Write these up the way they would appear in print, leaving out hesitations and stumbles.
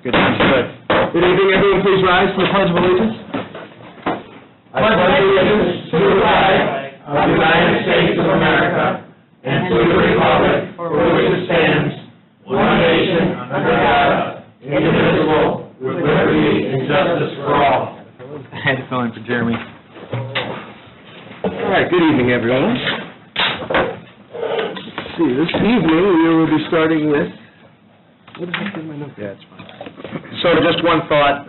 Good evening, everyone. Please rise for the Pledge of Allegiance. I pledge allegiance to the flag of the United States of America and to the republic for which it stands, one nation, under God, indivisible, with liberty and justice for all. I had to fill in for Jeremy. All right, good evening, everyone. Let's see, this evening we will be starting with, what is that in my notes? Yeah, it's fine. So just one thought,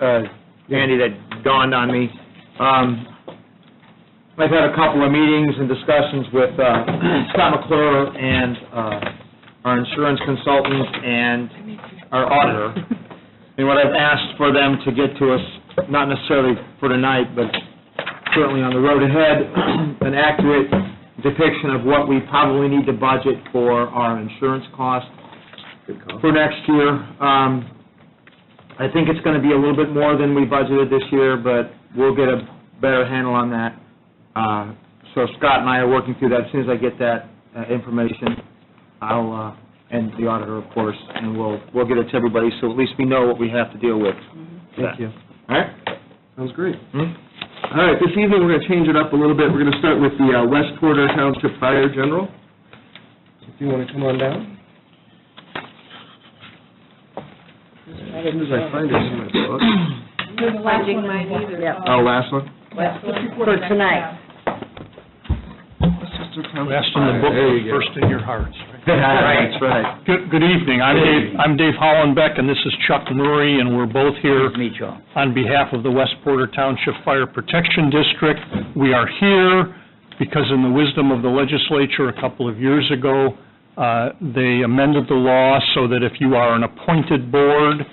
Andy, that dawned on me. I've had a couple of meetings and discussions with Scott McClure and our insurance consultant and our auditor. And what I've asked for them to get to us, not necessarily for tonight, but certainly on the road ahead, an accurate depiction of what we probably need to budget for our insurance cost for next year. I think it's going to be a little bit more than we budgeted this year, but we'll get a better handle on that. So Scott and I are working through that. As soon as I get that information, I'll, and the auditor, of course, and we'll get it to everybody, so at least we know what we have to deal with. Thank you. All right? Sounds great. All right, this evening we're going to change it up a little bit. We're going to start with the West Porter Township Fire General. If you want to come on down. As soon as I find it in my book. Not finding mine either. Yep. Oh, last one? For tonight. Last in the book, first in your hearts. That's right. Good evening. I'm Dave Hollenbeck, and this is Chuck Murray, and we're both here on behalf of the West Porter Township Fire Protection District. We are here because in the wisdom of the legislature a couple of years ago, they amended the law so that if you are an appointed board,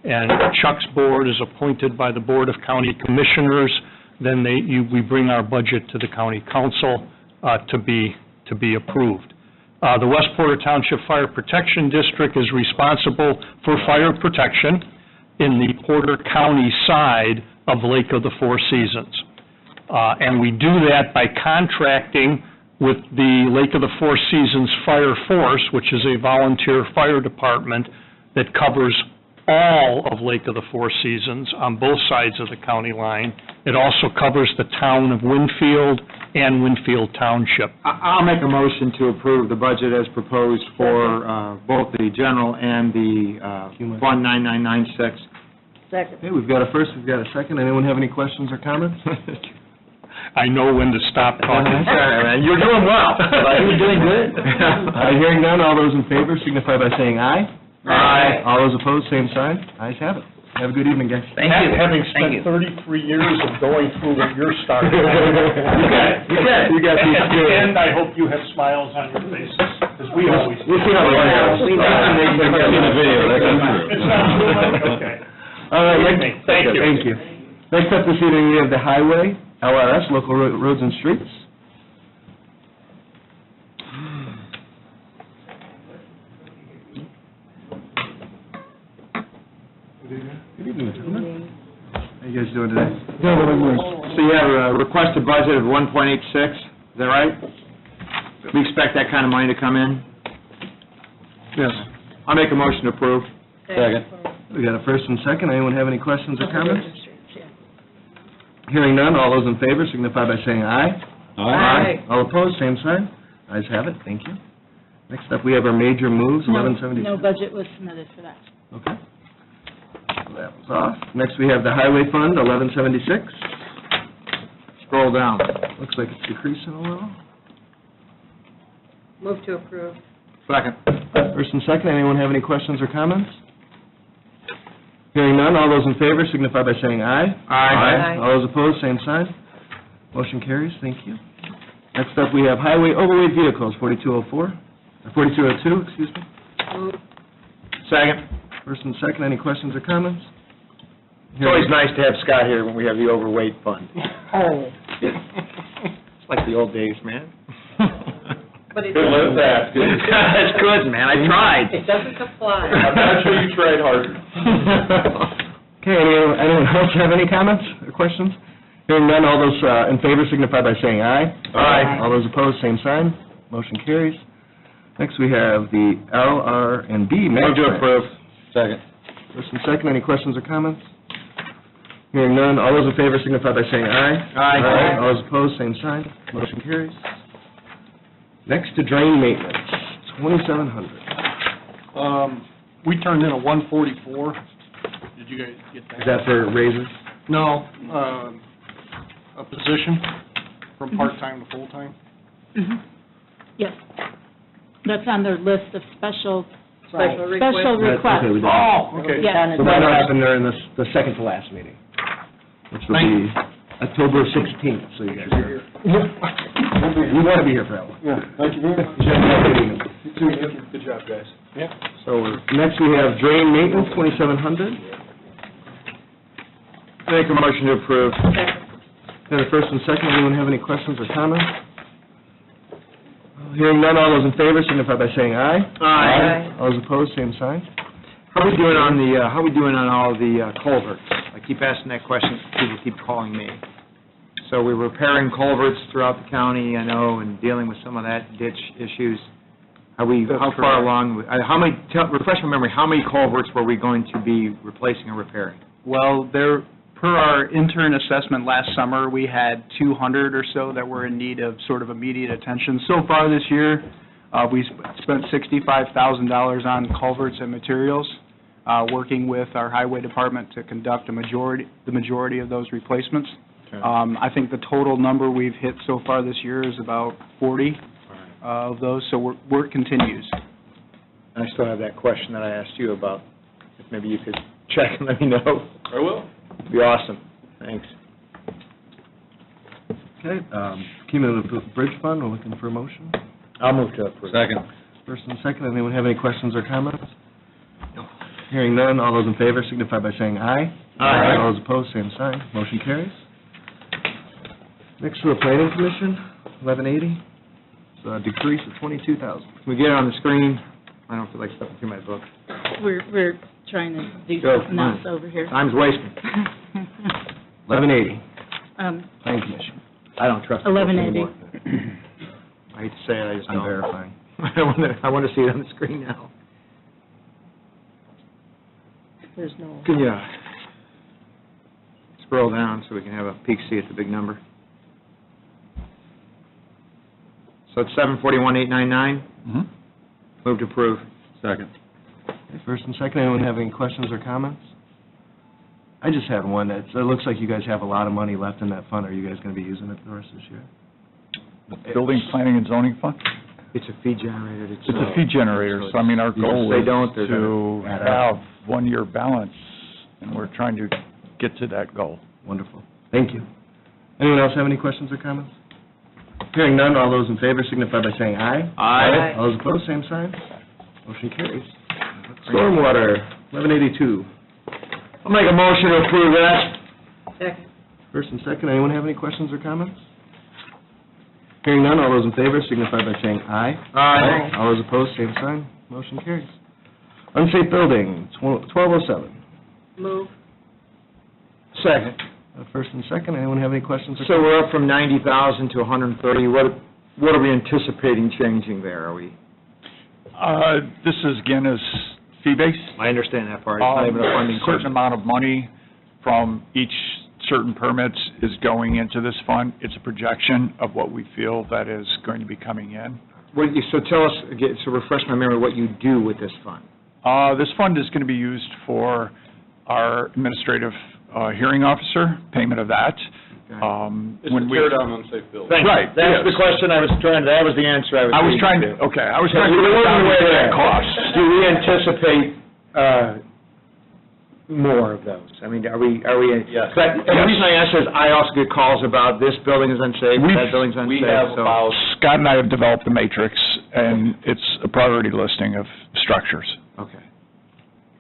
and Chuck's board is appointed by the Board of County Commissioners, then we bring our budget to the County Council to be approved. The West Porter Township Fire Protection District is responsible for fire protection in the Porter County side of Lake of the Four Seasons. And we do that by contracting with the Lake of the Four Seasons Fire Force, which is a volunteer fire department that covers all of Lake of the Four Seasons on both sides of the county line. It also covers the town of Winfield and Winfield Township. I'll make a motion to approve the budget as proposed for both the general and the Fund 9996. Second. Okay, we've got a first, we've got a second. Anyone have any questions or comments? I know when to stop talking. You're doing well. You're doing good. Hearing none, all those in favor signify by saying aye. Aye. All those opposed, same sign. Ayes have it. Have a good evening, guys. Thank you. Having spent 33 years of going through what you're starting, You got these at the good. end, I hope you have smiles on your faces, because we always do. We'll see how it goes. We know. It's not true? Okay. All right, Good evening. Thank you. Thank you. Next up this evening, we have the Highway, LRS, Local Roads and Streets. Good evening, gentlemen. How you guys doing today? So you have a requested budget of 1.86, is that right? We expect that kind of money to come in? Yes. I'll make a motion to approve. Second. We got a first and second. Anyone have any questions or comments? Hearing none, all those in favor signify by saying aye. Aye. All opposed, same sign. Ayes have it, thank you. Next up, we have our major moves, 1176. No budget was submitted for that. Okay. So that was off. Next, we have the Highway Fund, 1176. Scroll down. Looks like it's decreasing a little. Move to approve. Second. First and second, anyone have any questions or comments? Hearing none, all those in favor signify by saying aye. Aye. All those opposed, same sign. Motion carries, thank you. Next up, we have Highway Overweight Vehicles, 4202, excuse me. Move. Second. First and second, any questions or comments? It's always nice to have Scott here when we have the overweight fund. Oh. It's like the old days, man. But it Good live that. That's good, man, I tried. It doesn't apply. I'm not sure you tried harder. Okay, anyone else have any comments or questions? Hearing none, all those in favor signify by saying aye. Aye. All those opposed, same sign. Motion carries. Next, we have the LR&B match. Move to grant. approve. Second. First and second, any questions or comments? Hearing none, all those in favor signify by saying aye. Aye. All those opposed, same sign. Motion carries. Next to drain maintenance, $2,700. We turned in a 144. Did you guys get that? Is that for raises? No, a position from part-time to full-time. Yes. That's on their list of special Special request. requests. Okay, we did. Oh, okay. Yes. So that'll happen during the second to last meeting, which will be October 16th, so you guys are. We want to be here for that one. Yeah, thank you very much. Good job, guys. Yeah. So next we have drain maintenance, $2,700. Make a motion to approve. Got a first and second, anyone have any questions or comments? Hearing none, all those in favor signify by saying aye. Aye. All those opposed, same sign. How we doing on all the culverts? I keep asking that question, people keep calling me. So we're repairing culverts throughout the county, I know, and dealing with some of that ditch issues. How far along, refresh my memory, how many culverts were we going to be replacing or repairing? Well, per our intern assessment last summer, we had 200 or so that were in need of sort of immediate attention. So far this year, we spent $65,000 on culverts and materials, working with our highway department to conduct the majority of those replacements. Okay. I think the total number we've hit so far this year is about 40 of those, so work continues. I still have that question that I asked you about, if maybe you could check and let me know. I will. It'd be awesome, thanks. Okay, cumulative bridge fund, we're looking for a motion. I'll move to approve. Second. First and second, anyone have any questions or comments? No. Hearing none, all those in favor signify by saying aye. Aye. All those opposed, same sign. Motion carries. Next to the planning commission, 1180, it's a decrease of 22,000. Can we get it on the screen? I don't feel like stepping through my book. We're trying to do Go, something else over here. Time's wasting. 1180, Um, planning commission. I don't trust the book 1180. anymore. I hate to say it, I just I'm don't. verifying. I want to see it on the screen now. There's no, Can you scroll down so we can have a peek see at the big number? So it's 741,899. Move to approve. Second. Okay, first and second, anyone have any questions or comments? I just had one. It looks like you guys have a lot of money left in that fund. Are you guys going to be using it the rest of this year? The Building, Planning, and Zoning Fund? It's a fee generator. It's a fee generator, so I mean, our goal If they is don't, they're to gonna- have one-year balance, and we're trying to get to that goal. Wonderful. Thank you. Anyone else have any questions or comments? Hearing none, all those in favor signify by saying aye. Aye. All those opposed, same sign. Motion carries. Stormwater, 1182. I'll make a motion to approve that. Second. First and second, anyone have any questions or comments? Hearing none, all those in favor signify by saying aye. Aye. All those opposed, same sign. Motion carries. Unsafe building, 1207. Move. Second. First and second, anyone have any questions or So comments? we're up from 90,000 to 130. What are we anticipating changing there? Are we? This is, again, is fee-based. I understand that part. It's not even a funding Certain question. amount of money from each certain permits is going into this fund. It's a projection of what we feel that is going to be coming in. So tell us, again, so refresh my memory, what you do with this fund. This fund is going to be used for our administrative hearing officer, payment of that. Okay. It's When to we- tear down unsafe buildings. Thank you. Right, That's yes. the question I was trying, that was the answer I was I was leading trying to. to, okay, I was So trying to we're get working down our to way that there. cost. Do we anticipate more of those? I mean, are we? Yes. But the reason I ask is, I also get calls about this building is unsafe, that building's unsafe. We have so- about, Scott and I have developed the matrix, and it's a priority listing of structures. Okay.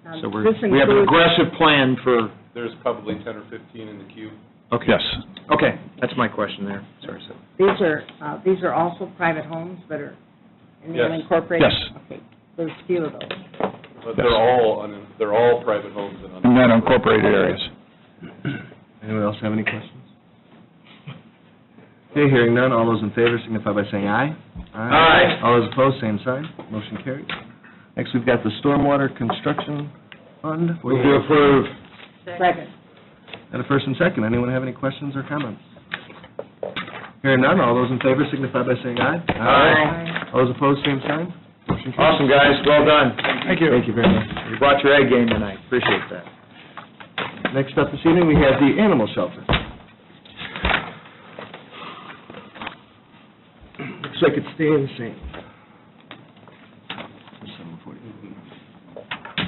um, So this we have an includes, aggressive plan for, there's probably 10 or 15 in the queue. okay. Yes. Okay, that's my question there. Sorry, so. These are also private homes that are in the Yes. unincorporated? Yes. Okay, there's a few of those. But Yes. they're all private homes and In that unincorporated areas. Anyone else have any questions? Okay, hearing none, all those in favor signify by saying aye. Aye. All those opposed, same sign. Motion carries. Next, we've got the stormwater construction Fund. Move to approve. Second. And a first and second, anyone have any questions or comments? Hearing none, all those in favor signify by saying aye. Aye. All those opposed, same sign. Motion carries. Awesome, guys, well done. Thank you. Thank you very much. You brought your A game tonight, appreciate that. Next up this evening, we have the animal shelter. Looks like it's staying the same.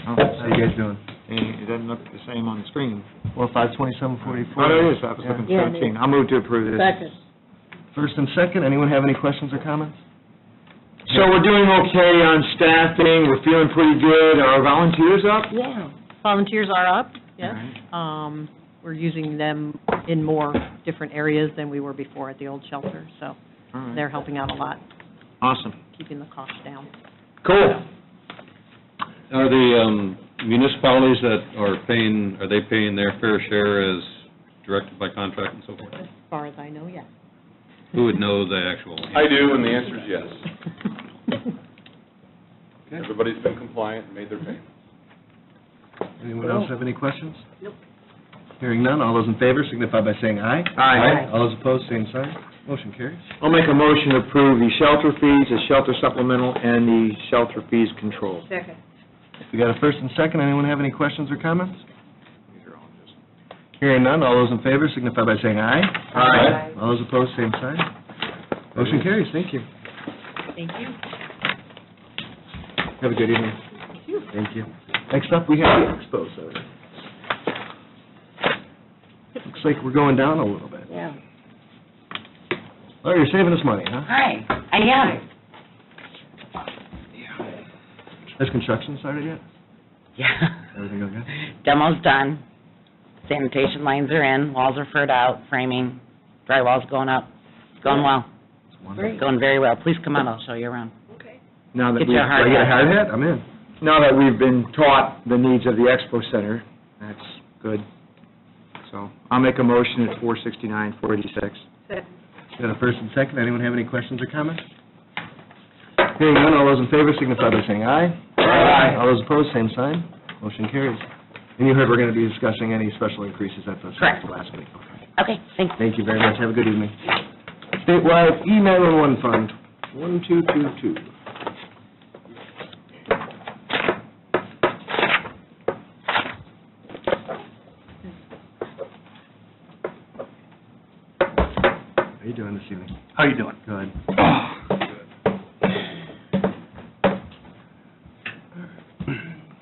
How you guys doing? It doesn't look the same on the screen. Well, 52744. Oh, it is, I was looking Yeah. at 17. I'll move to approve this. Second. First and second, anyone have any questions or comments? So we're doing okay on staffing, we're feeling pretty good, are our volunteers up? Yeah. Volunteers are up, yes. We're using them in more different areas than we were before at the old shelter, so All right. they're helping out a lot, Awesome. keeping the costs down. Cool. Are the municipalities that are they paying their fair share as directed by contract and so forth? As far as I know, yes. Who would know the actual? I do, and the answer is yes. Everybody's been compliant and made their payments. Anyone else have any questions? Nope. Hearing none, all those in favor signify by saying aye. Aye. All those opposed, same sign. Motion carries. I'll make a motion to approve the shelter fees, the shelter supplemental, and the shelter fees control. Second. We got a first and second, anyone have any questions or comments? Hearing none, all those in favor signify by saying aye. Aye. All those opposed, same sign. Motion carries, thank you. Thank you. Have a good evening. Thank you. Next up, we have the Expo Center. Looks like we're going down a little bit. Yeah. Oh, you're saving us money, huh? Hi, I am. Has construction started yet? Yeah. Everything okay? Demo's done. Sanitation lines are in, walls are furred out, framing, drywall's going up. It's going well. It's wonderful. Going very well. Please come out, I'll show you around. Now that Get we've, you a hard Do I get a hat. hard hat? I'm in. now that we've been taught the needs of the Expo Center, that's good. So I'll make a motion at 469, 486. Second. Got a first and second, anyone have any questions or comments? Hearing none, all those in favor signify by saying aye. Aye. All those opposed, same sign. Motion carries. And you heard we're going to be discussing any special increases at the Correct. last week. Okay, thanks. Thank you very much, have a good evening. Statewide E-911 Fund, 1222. How you doing this evening? How you doing? Good.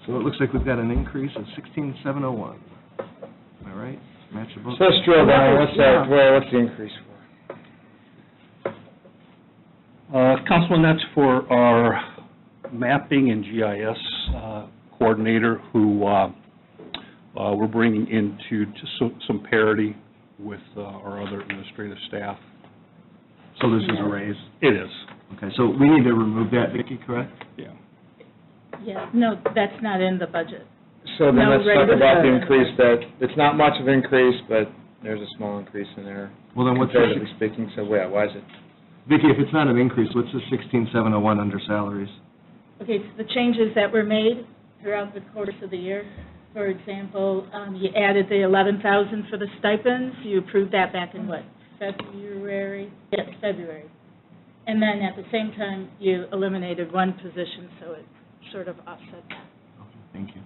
So it looks like we've got an increase of 16,701. Am I right? Match the book? So let's drill down, what's that, well, what's the increase for? Councilman, that's for our mapping and GIS coordinator who we're bringing into some parity with our other administrative staff. So this is a raise? It is. Okay, so we need to remove that, Vicki, correct? Yeah. Yeah, no, that's not in the budget. So then No, let's talk right. about the increase that, it's not much of an increase, but there's a small increase in there, Well, then what's the, comparatively speaking, so yeah, why is it? Vicki, if it's not an increase, what's the 16,701 under salaries? Okay, so the changes that were made throughout the course of the year, for example, you added the 11,000 for the stipends, you approved that back in what, February? Yes, February. And then at the same time, you eliminated one position, so it sort of offset that. Okay, thank you.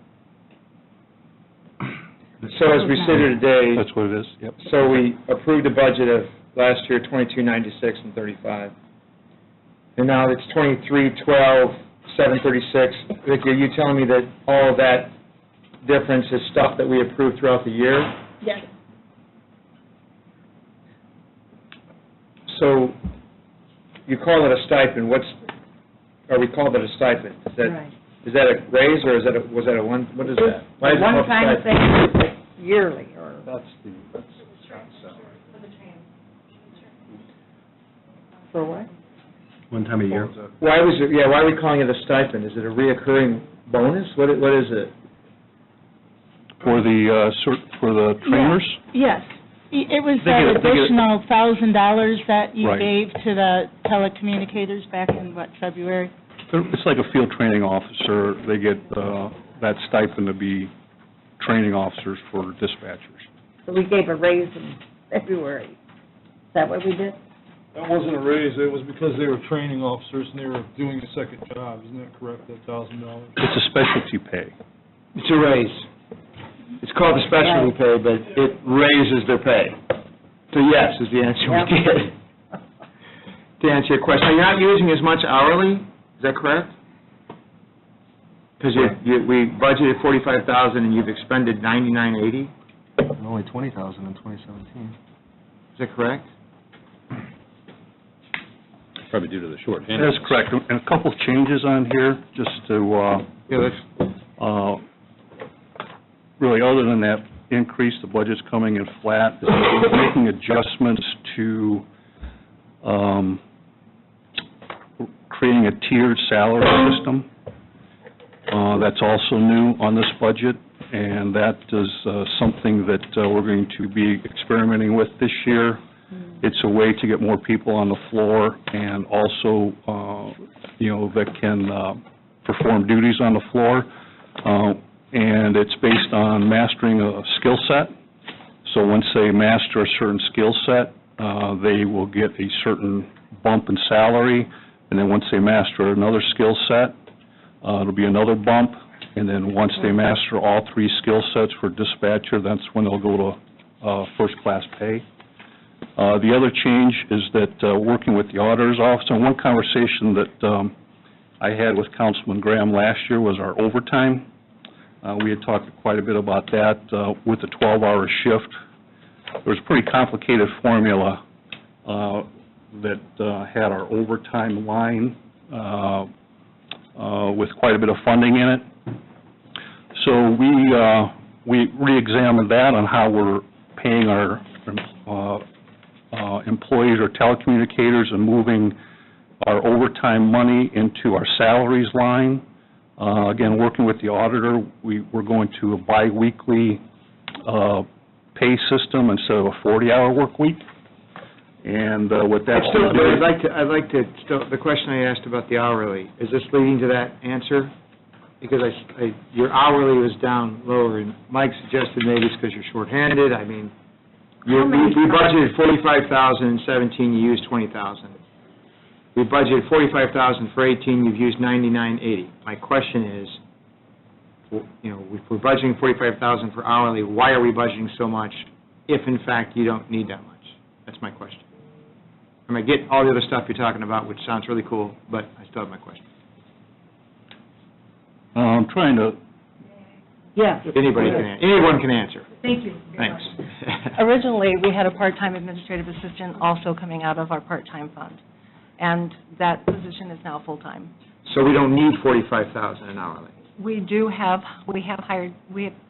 So as we sit here today, That's what it is, yep. so we approved a budget of last year, 2296 and 35. And now it's 2312, 736. Vicki, are you telling me that all of that difference is stuff that we approved throughout the year? Yes. So you call it a stipend, or we call it a stipend? Right. Is that a raise, or was that a one, what is that? Why is it called a One-time stipend? thing, yearly, or... For what? One time a year? Why are we calling it a stipend? Is it a reoccurring bonus? What is it? For the, for the trainers? Yes. It was They that get it. additional $1,000 that you Right. gave to the telecommunicators back in, what, February? It's like a field training officer, they get that stipend to be training officers for dispatchers. So we gave a raise in February. Is that what we did? That wasn't a raise, it was because they were training officers and they were doing a second job, isn't that correct, that $1,000? It's a specialty pay. It's a raise. It's called a specialty pay, but it raises their pay. So yes, is the answer we did. To answer your question, you're not using as much hourly, is that correct? Because we budgeted $45,000 and you've expended $99.80? Only $20,000 in 2017. Is that correct? Probably due to the shorthand. That's correct. And a couple of changes on here, just to, really, other than that increase, the budget's coming in flat. We're making adjustments to creating a tiered salary system. That's also new on this budget, and that is something that we're going to be experimenting with this year. It's a way to get more people on the floor and also, that can perform duties on the floor. And it's based on mastering a skill set. So once they master a certain skill set, they will get a certain bump in salary. And then once they master another skill set, it'll be another bump. And then once they master all three skill sets for dispatcher, that's when they'll go to first-class pay. The other change is that working with the auditor's office, and one conversation that I had with Councilman Graham last year was our overtime. We had talked quite a bit about that with the 12-hour shift. There was a pretty complicated formula that had our overtime line with quite a bit of funding in it. So we re-examined that on how we're paying our employees or telecommunicators and moving our overtime money into our salaries line. Again, working with the auditor, we're going to a biweekly pay system instead of a 40-hour work week. And what that's going to do... I'd like to, the question I asked about the hourly, is this leading to that answer? Because your hourly was down lower, and Mike suggested maybe it's because you're shorthanded. I mean, we budgeted $45,000 in 17, you used $20,000. We budgeted $45,000 for 18, you've used $99.80. My question is, if we're budgeting $45,000 for hourly, why are we budgeting so much if, in fact, you don't need that much? That's my question. I mean, I get all the other stuff you're talking about, which sounds really cool, but I still have my question. I'm trying to... Yeah. Anyone can answer. Thank you. Thanks. Originally, we had a part-time administrative assistant also coming out of our part-time fund, and that position is now full-time. So we don't need $45,000 an hourly? We have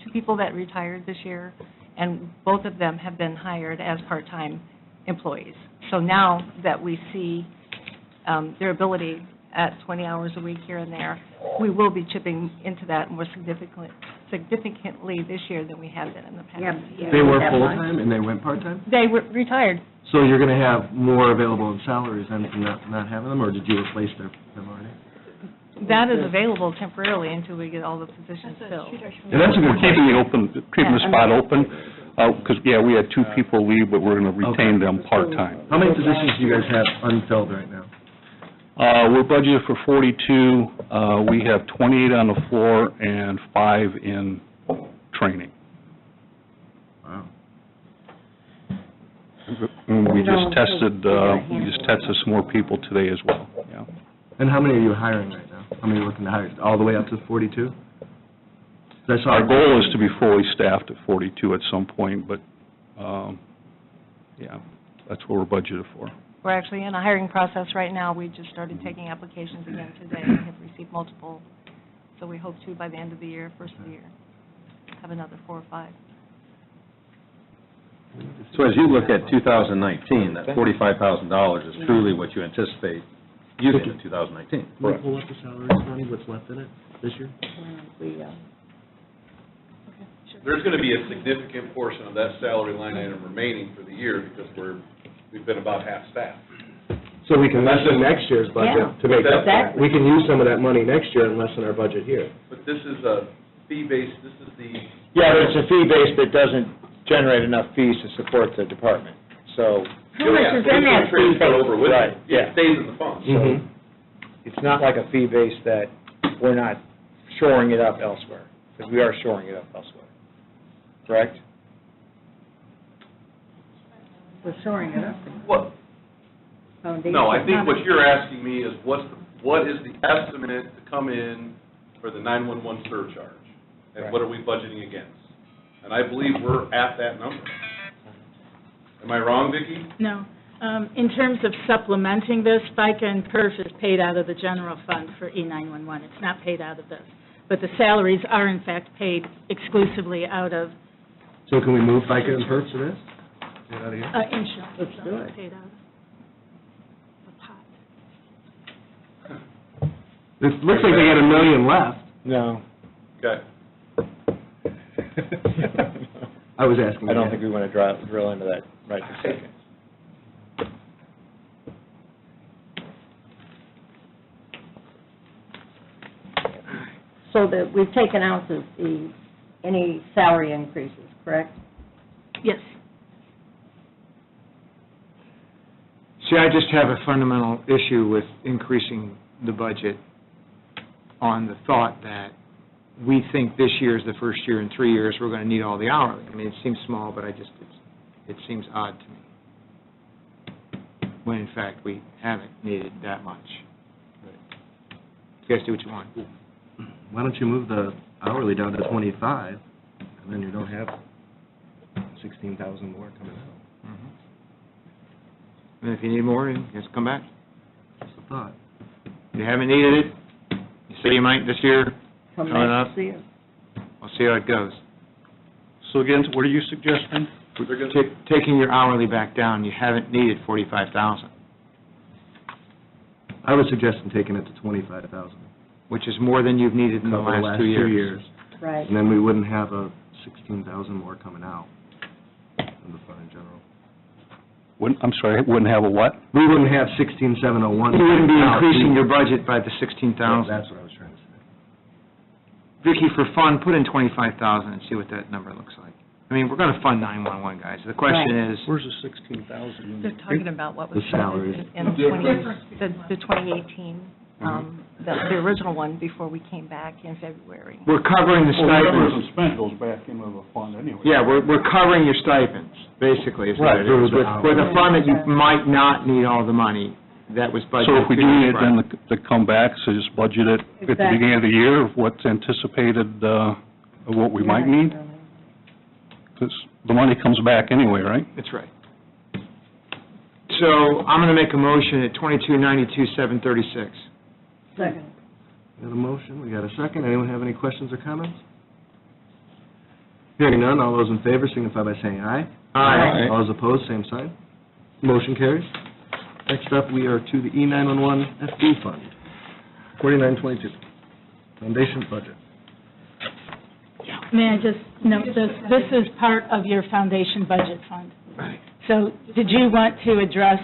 two people that retired this year, and both of them have been hired as part-time employees. So now that we see their ability at 20 hours a week here and there, we will be chipping into that more significantly this year than we have been in the past. They were full-time and they went part-time? They were retired. So you're going to have more available in salaries than not having them, or did you replace them already? That is available temporarily until we get all the positions filled. And that's a good keeping the spot open, because, we had two people leave, but we're going to retain them part-time. How many positions do you guys have unfilled right now? We're budgeted for 42. We have 28 on the floor and 5 in training. Wow. And we just tested some more people today as well, yeah. And how many are you hiring right now? How many are you looking to hire? All the way up to 42? Our goal is to be fully staffed at 42 at some point, but, that's what we're budgeted for. We're actually in a hiring process right now. We just started taking applications again today and have received multiple. So we hope to, by the end of the year, first of the year, have another 4 or 5. So as you look at 2019, that $45,000 is truly what you anticipate using in 2019? Can you pull up the salaries money, what's left in it this year? There's going to be a significant portion of that salary line item remaining for the year because we've been about half-staffed. So we can lessen next year's budget to make up for that. We can use some of that money next year and lessen our budget here. But this is a fee-based, this is the Yeah, but it's a fee base that doesn't generate enough fees to support the department, so. How much is in that fee Transfer base? over with Right, it. yeah. It stays in the fund. So it's not like a fee base that we're not shoring it up elsewhere, because we are shoring it up elsewhere. Correct? We're shoring it up. What, Foundation. no, I think what you're asking me is what is the estimate to come in for the 911 surcharge? And what are we budgeting against? And I believe we're at that number. Am I wrong, Vicki? No. In terms of supplementing this, FICA and PERF is paid out of the general fund for E911. It's not paid out of this. But the salaries are in fact paid exclusively out of So can we move FICA and PERF to this? Get out of here? insurance. Let's do it. Paid out of the pot. It looks like they got $1 million left. No. Okay. I was asking. I don't think we want to drill into that right this second. So that we've taken out any salary increases, correct? Yes. See, I just have a fundamental issue with increasing the budget on the thought that we think this year is the first year in 3 years we're going to need all the hourly. I mean, it seems small, but it seems odd to me, when in fact we haven't needed that much. You guys do what you want. Why don't you move the hourly down to 25, and then you don't have 16,000 more coming out? And if you need more, you just come back. That's the thought. You haven't needed it, you say you might this year, Come coming back up, to see it. we'll see how it goes. So again, what are you suggesting? Taking your hourly back down, you haven't needed 45,000, I was suggesting taking it to 25,000. which is more than you've needed in the Cover last 2 years. Right. And then we wouldn't have a 16,000 more coming out in the fund in general. I'm sorry, wouldn't have a what? We wouldn't have 16,701. You wouldn't be out. increasing your budget by the 16,000. That's what I was trying to say. Vicki, for fun, put in 25,000 and see what that number looks like. I mean, we're going to fund 911, guys. The question is, Where's the 16,000? They're talking about what was The salaries. in the 2018, the original one before we came back in February. we're covering the stipends. spent goes back into the fund anyway. Yeah, we're covering your stipends, basically, is what it is. With a fund that you might not need all the money that was budgeted. So if we do need it, Right. then to come back, so just budget it at the Exactly. beginning of the year of what's anticipated, of what we might need? Because the money comes back anyway, right? That's right. So I'm going to make a motion at 2292,736. Second. We got a motion, we got a second. Anyone have any questions or comments? Hearing none, all those in favor signify by saying aye. Aye. All those opposed, same sign. Motion carries. Next up, we are to the E911 FD Fund, 4922, Foundation Budget. May I just note this, this is part of your foundation budget fund. Right. So did you want to address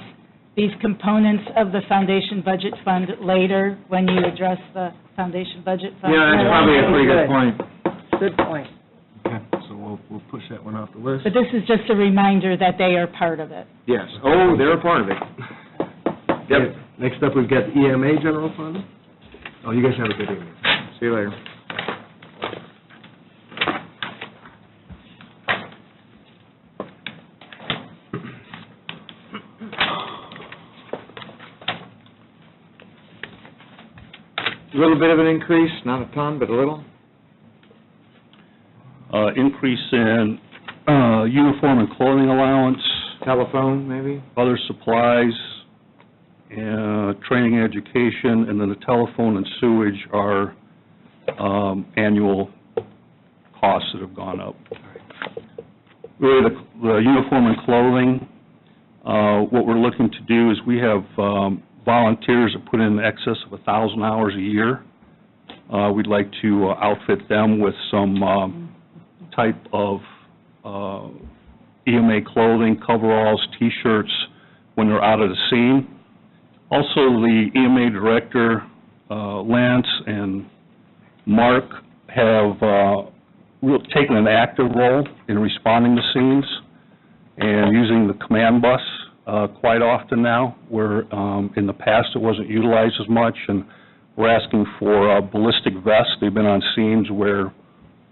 these components of the foundation budget fund later when you address the foundation budget fund? Yeah, that's probably a pretty good point. Good point. Okay, so we'll push that one off the list. But this is just a reminder that they are part of it. Yes. Oh, they're a part of it. Yep. Next up, we've got the EMA General Fund. Oh, you guys have a good evening. See you later. A little bit of an increase, not a ton, but a little. Increase in uniform and clothing allowance, Telephone, maybe? other supplies, training and education, and then the telephone and sewage are annual costs that have gone up. Really, the uniform and clothing, what we're looking to do is we have volunteers that put in excess of 1,000 hours a year. We'd like to outfit them with some type of EMA clothing, coveralls, T-shirts, when they're out of the scene. Also, the EMA director, Lance and Mark, have taken an active role in responding to scenes and using the command bus quite often now, where in the past it wasn't utilized as much, and we're asking for ballistic vests. They've been on scenes where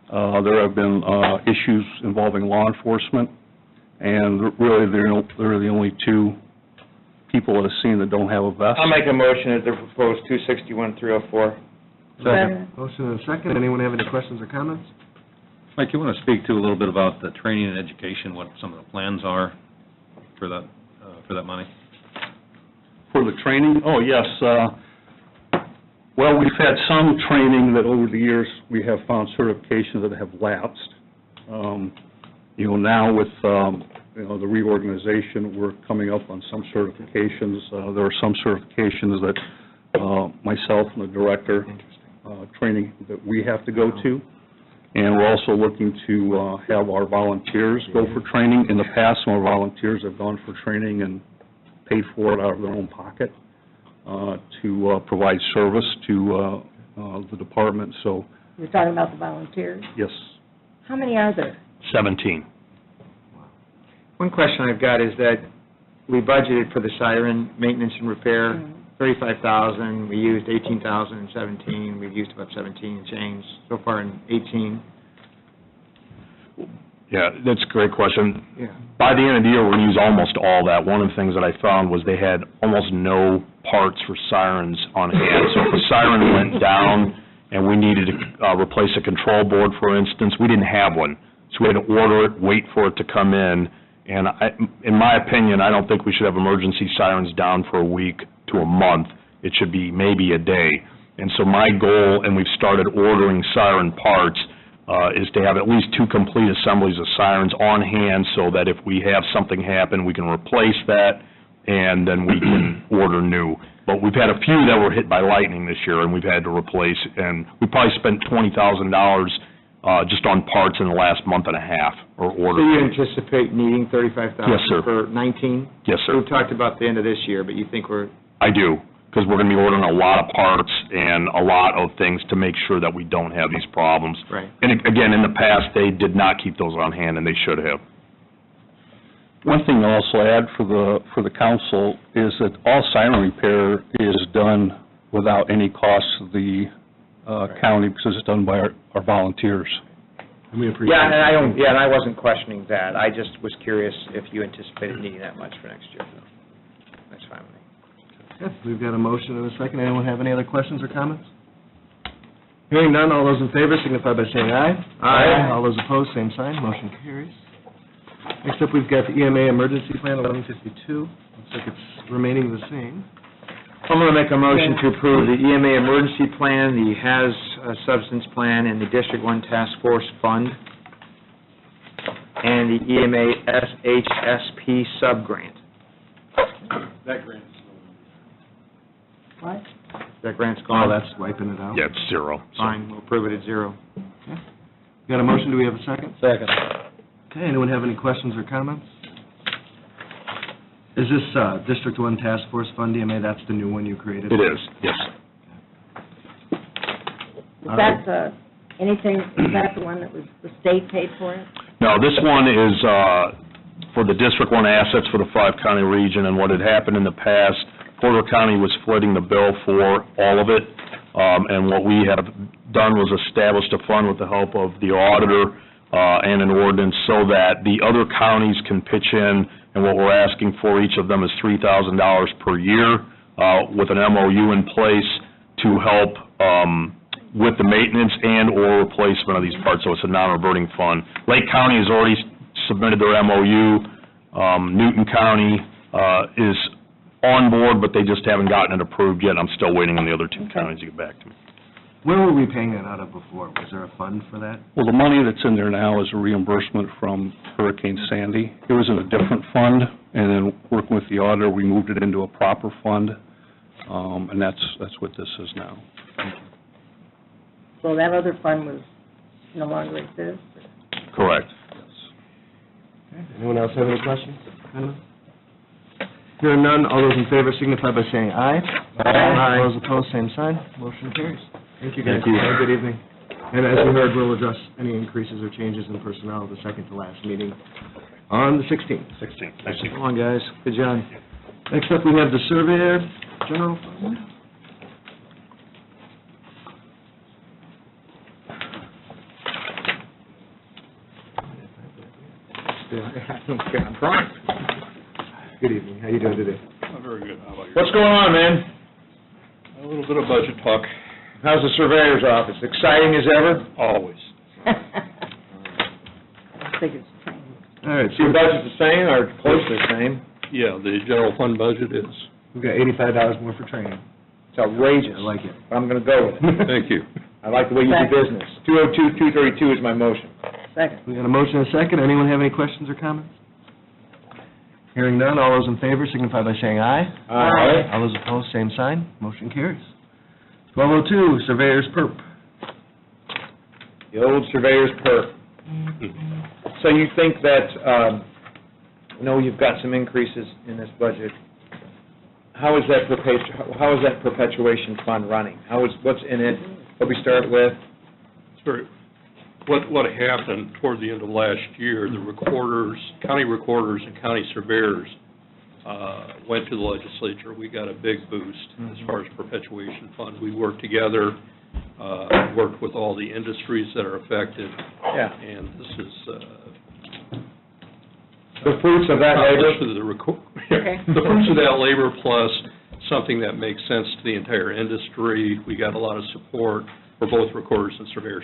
there have been issues involving law enforcement, and really they're the only two people at a scene that don't have a vest. I'll make a motion that the proposed 261,304. Second. Motion and a second. Anyone have any questions or comments? Mike, you want to speak to a little bit about the training and education, what some of the plans are for that money? For the training? Oh, yes. Well, we've had some training that over the years we have found certifications that have lapsed. Now with, the reorganization, we're coming up on some certifications. There are some certifications that myself and the director, training that we have to go to. And we're also looking to have our volunteers go for training. In the past, some of our volunteers have gone for training and paid for it out of their own pocket to provide service to the department, so. You're talking about the volunteers? Yes. How many are there? 17. One question I've got is that we budgeted for the siren maintenance and repair, $35,000, we used $18,000 in 17, we've used about 17 and change so far in 18. Yeah, that's a great question. Yeah. By the end of the year, we're going to use almost all that. One of the things that I found was they had almost no parts for sirens on hand. So if a siren went down and we needed to replace a control board, for instance, we didn't have one. So we had to order it, wait for it to come in. And in my opinion, I don't think we should have emergency sirens down for a week to a month. It should be maybe a day. And so my goal, and we've started ordering siren parts, is to have at least 2 complete assemblies of sirens on hand so that if we have something happen, we can replace that, and then we can order new. But we've had a few that were hit by lightning this year, and we've had to replace, and we probably spent $20,000 just on parts in the last month and a half, or order. So you anticipate needing $35,000 Yes, sir. for 19? Yes, sir. We've talked about the end of this year, but you think we're... I do, because we're going to be ordering a lot of parts and a lot of things to make sure that we don't have these problems. Right. And again, in the past, they did not keep those on hand, and they should have. One thing I'll also add for the council is that all siren repair is done without any cost to the county, because it's done by our volunteers. And we appreciate Yeah, and it. I wasn't questioning that. I just was curious if you anticipated needing that much for next year. That's fine with me. Okay, we've got a motion and a second. Anyone have any other questions or comments? Hearing none, all those in favor signify by saying aye. Aye. All those opposed, same sign. Motion carries. Next up, we've got the EMA Emergency Plan, 1152. Looks like it's remaining the same. I'm going to make a motion to approve the EMA Emergency Plan, the HAZ Substance Plan, and the District 1 Task Force Fund, and the EMA SHSP Sub-Grant. That grant's What? That grant's Oh, gone? that's wiping it out. Yeah, it's 0. Fine, we'll approve it at 0. Got a motion, do we have a second? Second. Okay, anyone have any questions or comments? Is this District 1 Task Force Fund, EMA, that's the new one you created? It is, yes. Is that is that the one that was, the state paid for it? No, this one is for the District 1 assets for the 5-county region, and what had happened in the past, Porter County was splitting the bill for all of it, and what we have done was established a fund with the help of the auditor and an ordinance so that the other counties can pitch in, and what we're asking for each of them is $3,000 per year with an MOU in place to help with the maintenance and/or replacement of these parts, so it's a non-reverting fund. Lake County has already submitted their MOU. Newton County is on board, but they just haven't gotten it approved yet. I'm still waiting on the other 2 counties to get back to me. Where were we paying that out of before? Was there a fund for that? Well, the money that's in there now is a reimbursement from Hurricane Sandy. It was in a different fund, and then working with the auditor, we moved it into a proper fund, and that's what this is now. So that other fund was no longer exists? Correct. Anyone else have any questions? Hearing none, all those in favor signify by saying aye. Aye. All those opposed, same sign. Motion carries. Thank you, guys. Thank you. Have a good evening. And as you heard, we'll address any increases or changes in personnel at the second to last meeting on the 16th. Thank you. Come on, guys, good job. Next up, we have the surveyor, general fund. I'm trying. Good evening, how you doing today? Very good. How about you? What's going on, man? A little bit of budget talk. How's the surveyor's office? Exciting as ever? Always. I think it's training. All right, Is your budget the same or close to the same? Yeah, the general fund budget is. we've got $85 more for training. It's outrageous. I like it. But I'm going to go with it. Thank you. I like the way you do business. 202-232 is my motion. Second. We got a motion and a second. Anyone have any questions or comments? Hearing none, all those in favor signify by saying aye. Aye. All those opposed, same sign. Motion carries. 1202, surveyor's perp. The old surveyor's perk. So you think that, I know you've got some increases in this budget. How is that perpetuation fund running? What's in it? What we start with? What happened toward the end of last year, the recorders, county recorders and county surveyors went to the legislature. We got a big boost as far as perpetuation fund. We worked together, worked with all the industries that are affected. Yeah. And this is The fruits of that labor? The fruits of that labor plus something that makes sense to the entire industry. We got a lot of support for both recorders and surveyors.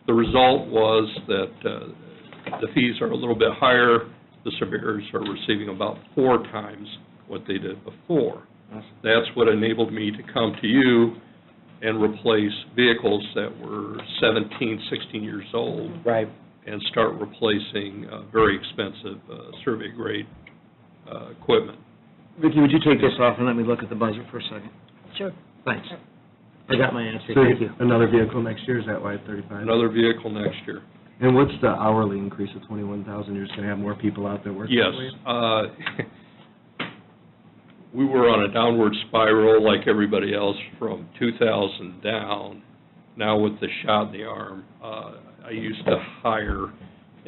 The result was that the fees are a little bit higher. The surveyors are receiving about 4 times what they did before. That's what enabled me to come to you and replace vehicles that were 17, 16 years old. Right. And start replacing very expensive survey-grade equipment. Vicki, would you take this off and let me look at the budget for a second? Sure. Thanks. I got my answer, So thank you. another vehicle next year, is that why it's 35? Another vehicle next year. And what's the hourly increase of 21,000? You're just going to have more people out there working Yes. for you? We were on a downward spiral like everybody else from 2,000 down. Now with the shot in the arm, I used to hire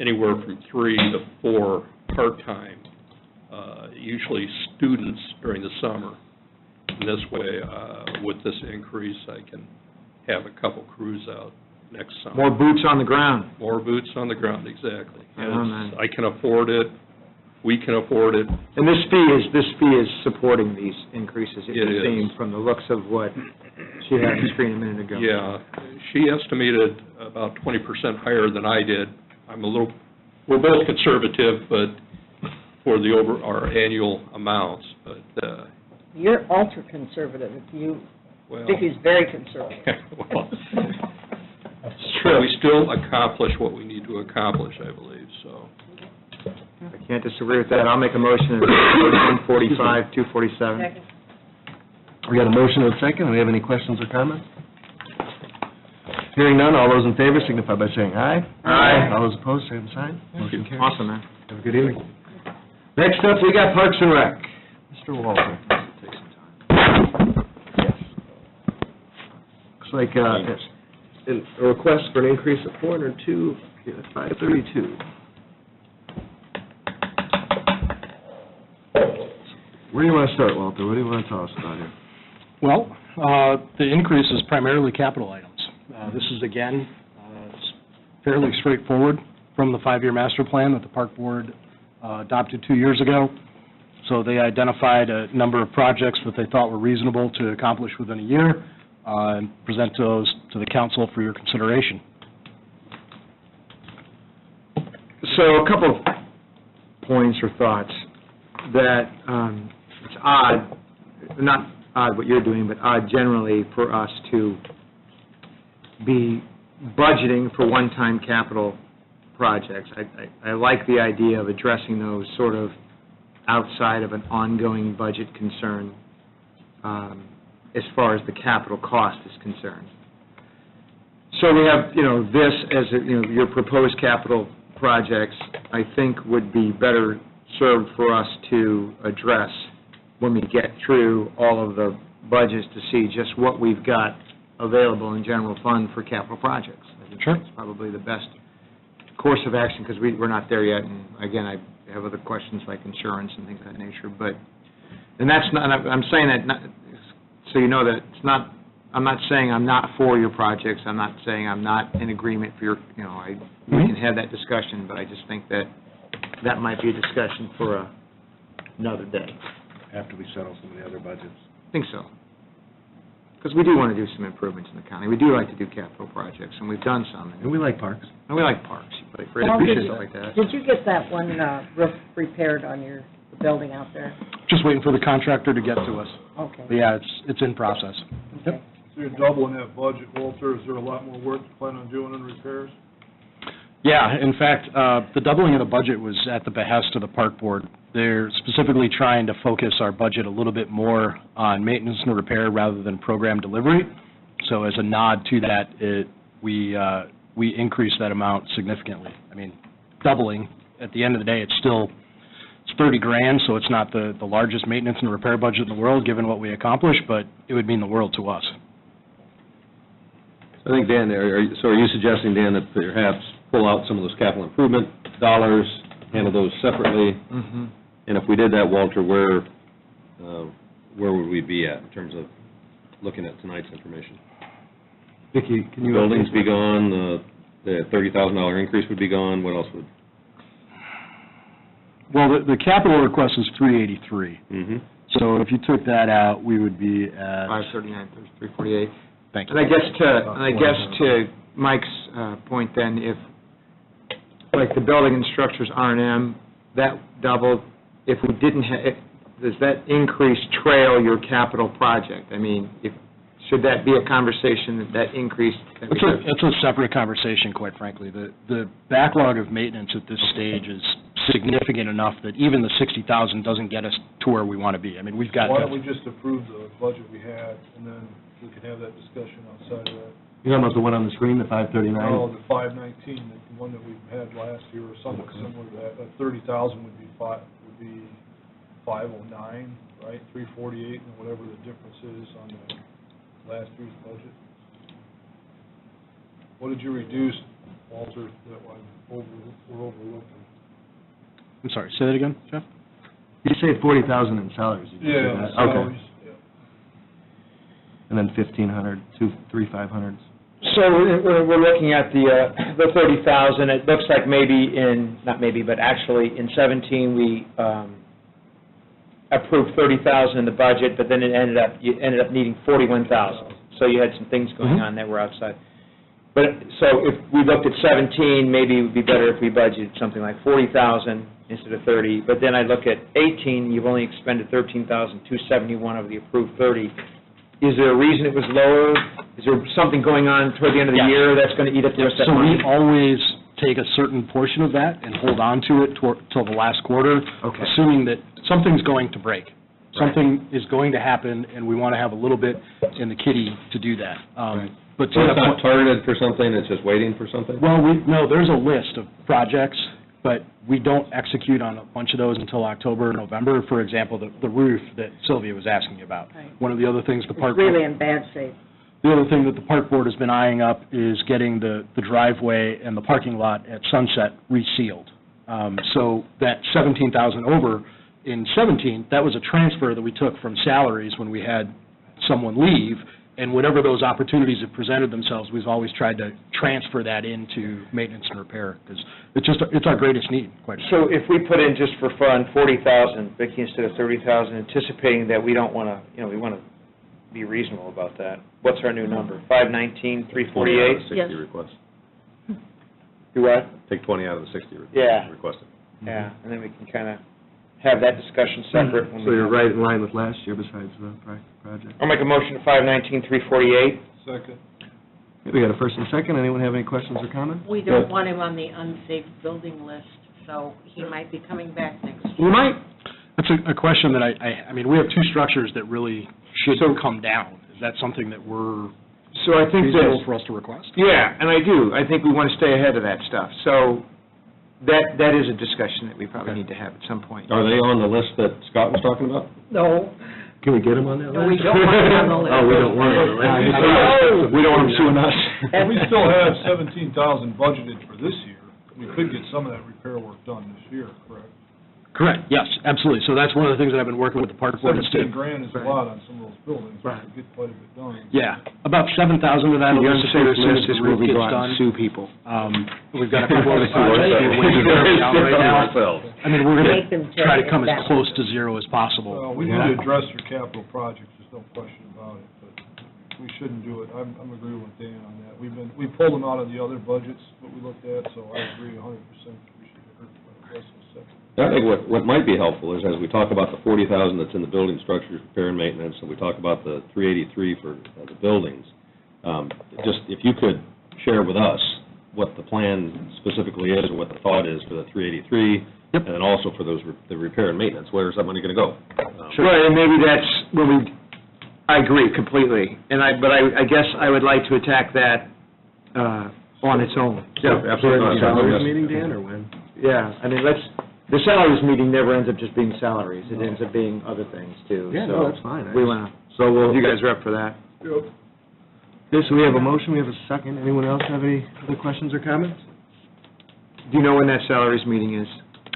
anywhere from 3 to 4 part-time, usually students during the summer. And this way, with this increase, I can have a couple crews out next summer. More boots on the ground. More boots on the ground, exactly. Right on, man. I can afford it, we can afford it. And this fee is supporting these increases, it It would is. seem, from the looks of what she had on the screen a minute ago. Yeah, she estimated about 20% higher than I did. We're both conservative, but for our annual amounts, but, You're ultra-conservative. well. Vicki's very conservative. Well, we still accomplish what we need to accomplish, I believe, so. I can't disagree with that. I'll make a motion at 145, 247. Second. We got a motion and a second. Do we have any questions or comments? Hearing none, all those in favor signify by saying aye. Aye. All those opposed, same sign. Motion carries. Awesome, man. Have a good evening. Next up, we got Parks and Rec. Mr. Walter. Looks like a request for an increase of 402, 532. Where do you want to start, Walter? What do you want to tell us about here? Well, the increase is primarily capital items. This is, again, it's fairly straightforward from the 5-year master plan that the Park Board adopted 2 years ago. So they identified a number of projects that they thought were reasonable to accomplish within a year and present those to the council for your consideration. So a couple of points or thoughts that it's odd, not odd what you're doing, but odd generally for us to be budgeting for one-time capital projects. I like the idea of addressing those sort of outside of an ongoing budget concern as far as the capital cost is concerned. So we have, this as, your proposed capital projects, I think would be better served for us to address when we get through all of the budgets to see just what we've got available in general fund for capital projects. I think Sure. that's probably the best course of action, because we're not there yet, and again, I have other questions like insurance and things of that nature, but, and that's not, I'm saying that, so you know that it's not, I'm not saying I'm not for your projects, I'm not saying I'm not in agreement for your, we can have that discussion, but I just think that that might be a discussion for another day. After we settle some of the other budgets. I think so. Because we do want to do some improvements in the county. We do like to do capital projects, and we've done some. And we like parks. And we like parks, but we Paul, appreciate stuff like that. Did you get that one roof repaired on your building out there? Just waiting for the contractor to get to us. Okay. But yeah, it's in process. Yep. So you're doubling that budget, Walter. Is there a lot more work you plan on doing in repairs? Yeah, in fact, the doubling of the budget was at the behest of the park board. They're specifically trying to focus our budget a little bit more on maintenance and repair rather than program delivery. So as a nod to that, we increased that amount significantly. I mean, doubling, at the end of the day, it's $30,000, so it's not the largest maintenance and repair budget in the world, given what we accomplished, but it would mean the world to us. I think, Dan, are you suggesting, Dan, that perhaps pull out some of those capital improvement dollars, handle those separately? Mm-hmm. And if we did that, Walter, where would we be at in terms of looking at tonight's information? Vicki, can you... Buildings be gone, the $30,000 increase would be gone, what else would? Well, the capital request is $383. Mm-hmm. So if you took that out, we would be at... 539, 348. Thank you. And I guess to Mike's point then, if, like the building and structures R&M, that doubled, if we didn't have, does that increase trail your capital project? I mean, should that be a conversation that increased? It's a separate conversation, quite frankly. The backlog of maintenance at this stage is significant enough that even the $60,000 doesn't get us to where we want to be. I mean, we've got... Why don't we just approve the budget we had, and then we can have that discussion outside of that? You're talking about the one on the screen, the 539? No, the 519, the one that we had last year, or something similar to that. 30,000 would be 509, right? 348, and whatever the difference is on the last year's budget. What did you reduce, Walter, that we're overlooking? I'm sorry, say that again, Jeff? You saved $40,000 in salaries. Did you say Yeah, that? salaries, Okay. And then 1,500, 3,500. So we're looking at the 30,000. It looks like but actually in 17 we approved 30,000 in the budget, but then you ended up needing 41,000. So you had some things going on that were outside. But so if we looked at 17, maybe it would be better if we budgeted something like 40,000 instead of 30. But then I look at 18, you've only expended 13,271 of the approved 30. Is there a reason it was lower? Is there something going on toward the end of the year that's going to eat up the rest of that money? So we always take a certain portion of that and hold on to it till the last quarter, assuming that something's going to break. Something is going to happen, and we want to have a little bit in the kitty to do that. But So it's not targeted for something, it's just waiting for something? Well, no, there's a list of projects, but we don't execute on a bunch of those until October or November. For example, the roof that Sylvia was asking about. Right. One of the other things the park... It's really in bad shape. The other thing that the park board has been eyeing up is getting the driveway and the parking lot at Sunset resealed. So that 17,000 over in 17, that was a transfer that we took from salaries when we had someone leave, and whatever those opportunities have presented themselves, we've always tried to transfer that into maintenance and repair, because it's our greatest need, quite frankly. So if we put in just for fun 40,000, Vicki, instead of 30,000, anticipating that we don't want to, we want to be reasonable about that. What's our new number? 519, 348? 60 request. Do what? Take 20 out of the 60 Yeah. requested. Yeah, and then we can kind of have that discussion separate. So you're right in line with last year besides the project. I'll make a motion to 519, 348. Second. We got a first and second. Anyone have any questions or comments? We don't want him on the unsafe building list, so he might be coming back next You year. might. That's a question that I mean, we have two structures that really should come down. Is that something that we're So I think reasonable that, for us to request? yeah, and I do. I think we want to stay ahead of that stuff. So that is a discussion that we probably need to have at some point. Are they on the list that Scott was talking about? No, Can we get him on that list? No, we don't want him on the list. Oh, we don't want him on the list. We don't want him suing us. We still have 17,000 budgeted for this year. We could get some of that repair work done this year, correct? Correct, yes, absolutely. So that's one of the things that I've been working with the park board is to, 17 grand is a lot on some of those buildings, we could get quite a bit done. yeah, about 7,000 of that will disappear as soon as the roof gets done. Sue people. We've got a couple of projects we're waiting to finish out right now. I mean, we're Make them going to try to come as back. close to zero as possible. Well, we need to address your capital projects, there's no question about it, but we shouldn't do it. I'm agreeing with Dan on that. We pulled them out of the other budgets that we looked at, so I agree 100% we should get hurt by the rest of the second. I think what might be helpful is, as we talk about the 40,000 that's in the building structures, repair and maintenance, and we talk about the 383 for the buildings, just if you could share with us what the plan specifically is, or what the thought is for the 383, and then also for the repair and maintenance, where is that money going to go? Right, and maybe that's where I agree completely, but I guess I would like to attack that on its own. Yeah, absolutely. Salaries meeting, Dan, or when? Yeah, I mean, the salaries meeting never ends up just being salaries, it ends up being other things, too. Yeah, So no, that's fine. you guys are up for that? Yep. Okay, so we have a motion, we have a second. Anyone else have any other questions or comments? Do you know when that salaries meeting is?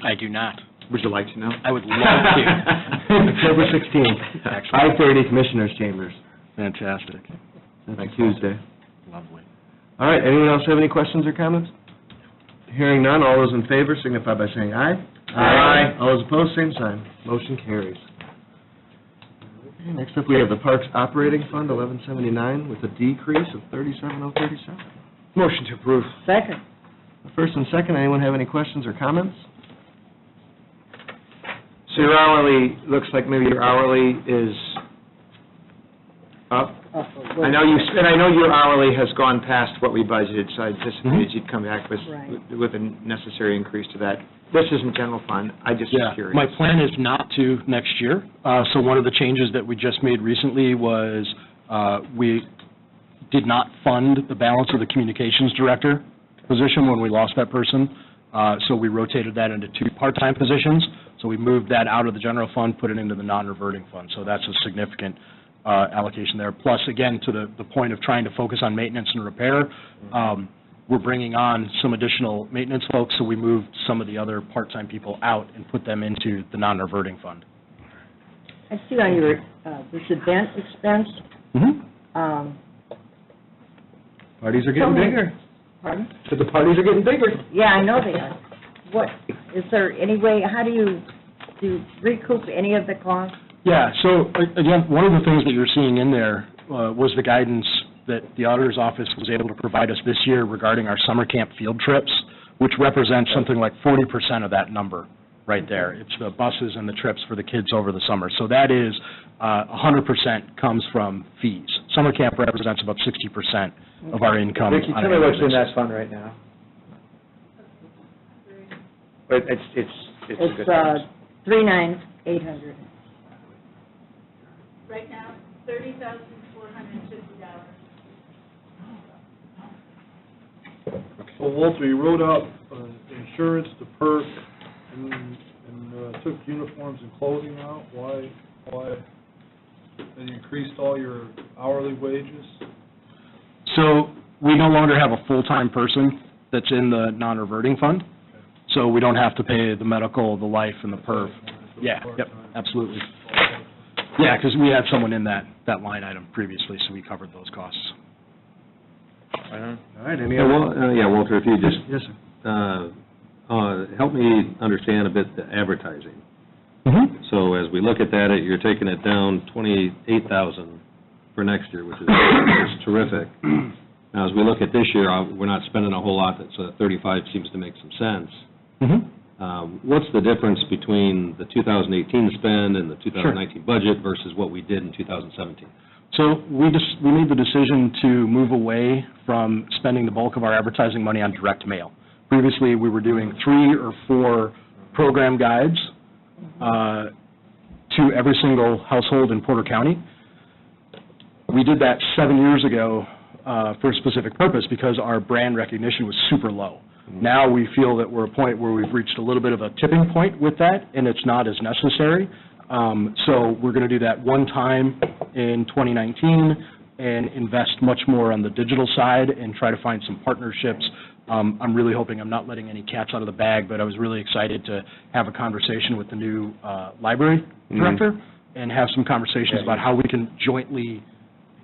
I do not. Would you like to know? I would love to. October 16th, 5:30, Commissioners' Chambers. Fantastic. That's a Tuesday. Lovely. All right, anyone else have any questions or comments? Hearing none, all those in favor signify by saying aye. Aye. All those opposed, same sign. Motion carries. Okay, next up, we have the Parks Operating Fund, 1179, with a decrease of 37,037. Motion to approve. Second. First and second, anyone have any questions or comments? So your hourly, looks like maybe your hourly is up? I know your hourly has gone past what we budgeted, so I anticipated you'd come back with a necessary increase to that. This isn't general fund, I just was curious. My plan is not to next year. So one of the changes that we just made recently was we did not fund the balance of the communications director position when we lost that person. So we rotated that into 2 part-time positions. So we moved that out of the general fund, put it into the non-reverting fund. So that's a significant allocation there. Plus, again, to the point of trying to focus on maintenance and repair, we're bringing on some additional maintenance folks, so we moved some of the other part-time people out and put them into the non-reverting fund. I see on your, this event expense. Parties are getting bigger. Pardon? So the parties are getting bigger. Yeah, I know they are. What, is there any way, how do you recoup any of the costs? Yeah, so, again, one of the things that you're seeing in there was the guidance that the auditor's office was able to provide us this year regarding our summer camp field trips, which represents something like 40% of that number right there. It's the buses and the trips for the kids over the summer. So that is 100% comes from fees. Summer camp represents about 60% of our income. Vicki, tell me what's in that fund right now. But it's It's 3,980. Right now, $30,450. So Walter, you wrote out insurance, the perk, and took uniforms and clothing out. Why? And you increased all your hourly wages? So we no longer have a full-time person that's in the non-reverting fund, so we don't have to pay the medical, the life, and the perf. Yeah, yep, absolutely. Yeah, because we had someone in that line item previously, so we covered those costs. All right, any other? Walter, if you just Yes, sir. help me understand a bit the advertising. So as we look at that, you're taking it down 28,000 for next year, which is terrific. Now, as we look at this year, we're not spending a whole lot, so 35 seems to make some sense. What's the difference between the 2018 spend and the 2019 budget versus what we did in 2017? So we made the decision to move away from spending the bulk of our advertising money on direct mail. Previously, we were doing 3 or 4 program guides to every single household in Porter County. We did that 7 years ago for a specific purpose because our brand recognition was super low. Now we feel that we're at a point where we've reached a little bit of a tipping point with that, and it's not as necessary. So we're going to do that one time in 2019 and invest much more on the digital side and try to find some partnerships. I'm really hoping I'm not letting any cats out of the bag, but I was really excited to have a conversation with the new library director and have some conversations about how we can jointly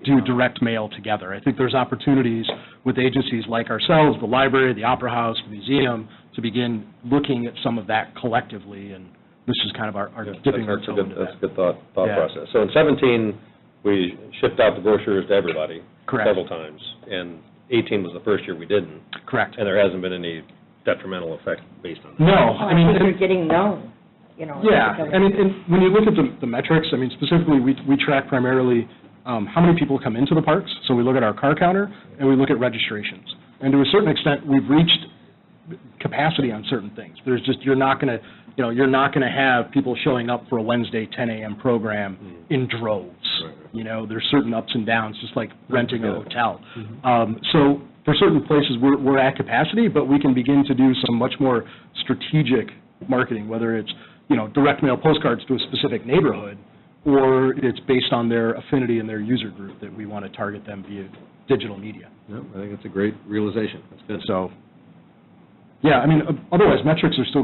do direct mail together. I think there's opportunities with agencies like ourselves, the library, the Opera House, the museum, to begin looking at some of that collectively, and this is kind of our dipping our toe into that. That's a good thought Yeah. process. So in 17, we shipped out the brochures to everybody. Correct. Several times, and 18 was the first year we didn't, Correct. and there hasn't been any detrimental effect based on that. No, I mean, they're getting known, you know. Yeah, I mean, and when you look at the metrics, I mean, specifically, we track primarily how many people come into the parks, so we look at our car counter, and we look at registrations. And to a certain extent, we've reached capacity on certain things. There's just, you're not going to have people showing up for a Wednesday 10 a.m. program in droves. You know, there's certain ups and downs, just like renting a hotel. So for certain places, we're at capacity, but we can begin to do some much more strategic marketing, whether it's, you know, direct mail postcards to a specific neighborhood, or it's based on their affinity and their user group that we want to target them via digital media. No, I think it's a great realization. That's good. So, yeah, I mean, otherwise, metrics are still,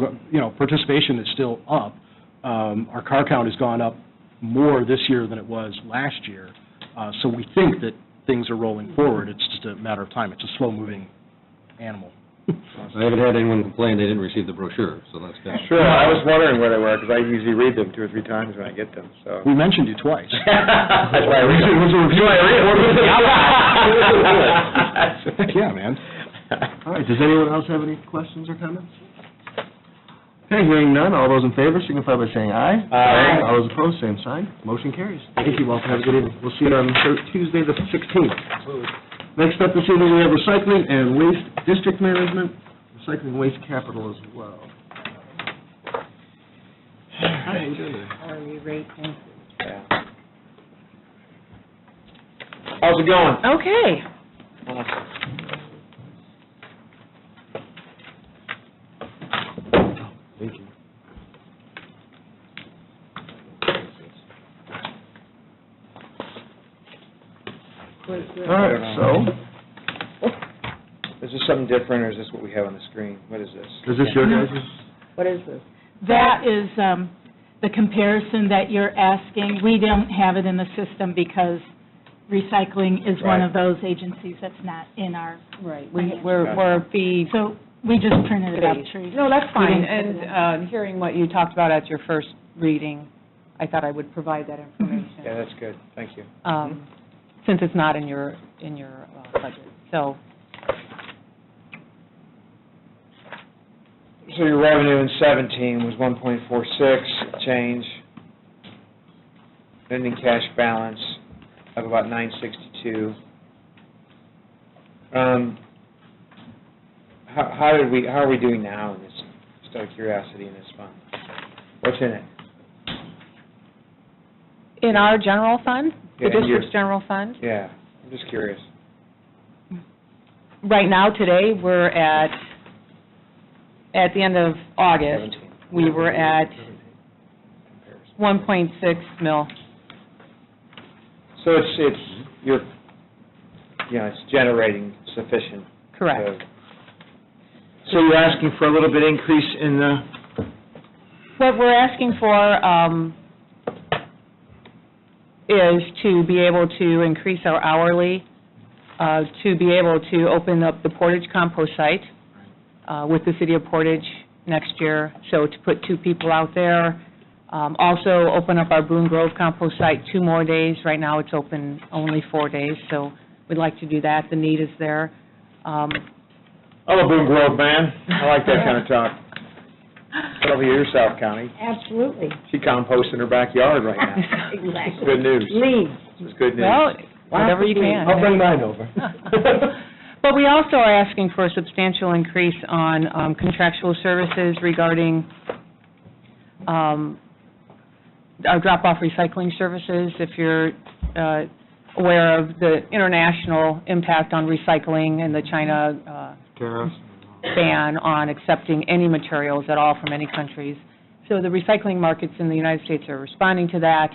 participation is still up. Our car count has gone up more this year than it was last year. So we think that things are rolling forward. It's just a matter of time. It's a slow-moving animal. I haven't had anyone complain they didn't receive the brochure, so that's good. Sure, I was wondering where they were, because I usually read them 2 or 3 times when I get them, so. We mentioned you twice. That's why I read them. It was a review. Heck yeah, man. All right, does anyone else have any questions or comments? Okay, hearing none, all those in favor signify by saying aye. Aye. All those opposed, same sign. Motion carries. Thank you, Walter, have a good evening. We'll see you on Tuesday, the 16th. Next up this evening, we have recycling and waste district management, recycling waste capital as well. How are you doing? Hourly rate increase. How's it going? Okay. Thank you. All right, so, Is this something different, or is this what we have on the screen? What is this? is this your guys'? What is this? That is the comparison that you're asking. We don't have it in the system because recycling is one of those agencies that's not in our. Right, we're fee. So we just printed it up, Teresa. No, that's We fine, didn't put it in. and hearing what you talked about at your first reading, I thought I would provide that information. Yeah, that's good, thank you. Since it's not in your budget, so. So your revenue in 17 was 1.46, change. Ending cash balance of about 962. How are we doing now in this, just out of curiosity, in this fund? What's in it? In our general fund, the Yeah, in your- district's general fund, Yeah, I'm just curious. right now, today, we're at the end of August, 17. we were at 1.6 mil. So it's generating sufficient. Correct. So you're asking for a little bit increase in the, What we're asking for is to be able to increase our hourly, to be able to open up the Portage compost site with the city of Portage next year, so to put 2 people out there. Also, open up our Boone Grove compost site 2 more days. Right now, it's open only 4 days, so we'd like to do that. The need is there. I'm a Boone Grove man, I like that kind of talk. Get over here, South County. Absolutely. She composts in her backyard right now. Exactly. Good news. Leaves. It's good news. Well, whatever you can. I'll bring mine over. But we also are asking for a substantial increase on contractual services regarding our drop-off recycling services. If you're aware of the international impact on recycling and the China Tariffs. ban on accepting any materials at all from any countries, So the recycling markets in the United States are responding to that.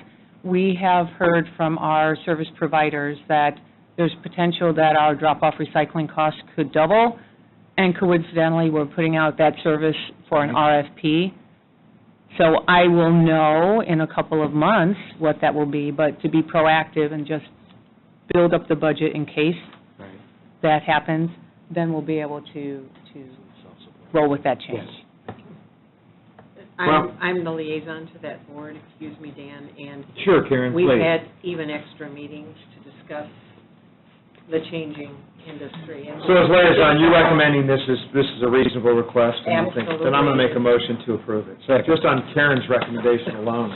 We have heard from our service providers that there's potential that our drop-off recycling costs could double, and coincidentally, we're putting out that service for an RFP. So I will know in a couple of months what that will be, but to be proactive and just build up the budget in case that happens, then we'll be able to roll with that change. I'm the liaison to that board, excuse me, Dan, and Sure, Karen, please. we've had even extra meetings to discuss the changing industry. And So as liaison, you recommending this is a reasonable request? and you think- Then I'm going to make a motion to approve it. Just on Karen's recommendation alone.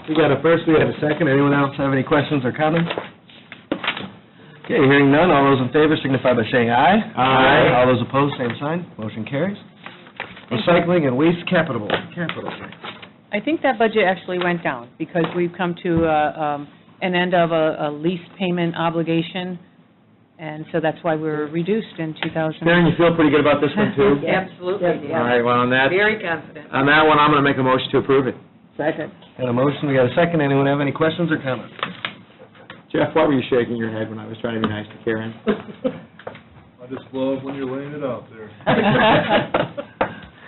We got a first, we have a second. Anyone else have any questions or comments? Okay, hearing none, all those in favor signify by saying aye. Aye. All those opposed, same sign. Motion carries. Recycling and waste capital. I think that budget actually went down because we've come to an end of a lease payment obligation, and so that's why we're reduced in 2000. Karen, you feel pretty good about this one, too? Absolutely, All right, well, on that very confident. one, I'm going to make a motion to approve it. Second. Got a motion, we got a second. Anyone have any questions or comments? Jeff, why were you shaking your head when I was trying to be nice to Karen? I just love when you're laying it out there.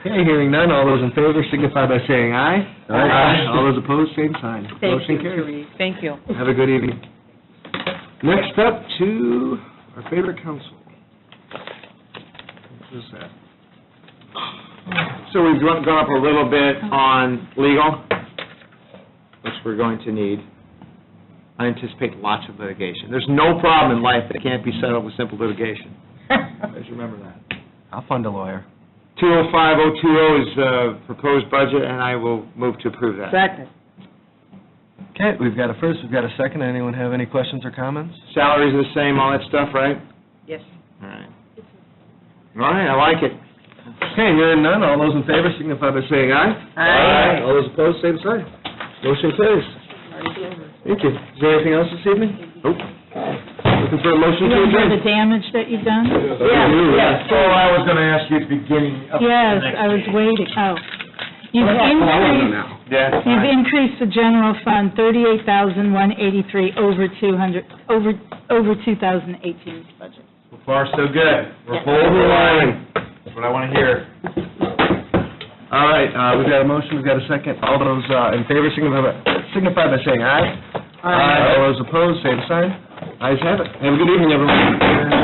Okay, hearing none, all those in favor signify by saying aye. Aye. All those opposed, same sign. Thank Motion you, carries. Therese. Thank you. Have a good evening. Next up to our favorite council. What is that? So we've gone up a little bit on legal, which we're going to need. I anticipate lots of litigation. There's no problem in life that can't be settled with simple litigation. Always remember that. I'll fund a lawyer. 205020 is the proposed budget, and I will move to approve that. Second. Okay, we've got a first, we've got a second. Anyone have any questions or comments? Salaries are the same, all that stuff, right? Yes. All right. All right, I like it. Okay, hearing none, all those in favor signify by saying aye. Aye. All those opposed, same sign. Motion carries. Thank you. Is there anything else this evening? Nope. Looking for a motion to You adjourn. know the damage that you've done? Yes. Oh, I was going to ask you at the beginning of the Yes, next I was meeting. waiting, oh. You've increased, Yeah. you've increased the general fund 38,183 over 2018's budget. So far, so good. We're holding the line. That's what I want to hear. All right, we've got a motion, we've got a second. All those in favor signify by saying aye. Aye. All those opposed, same sign. Ayes have it. Have a good evening, everyone.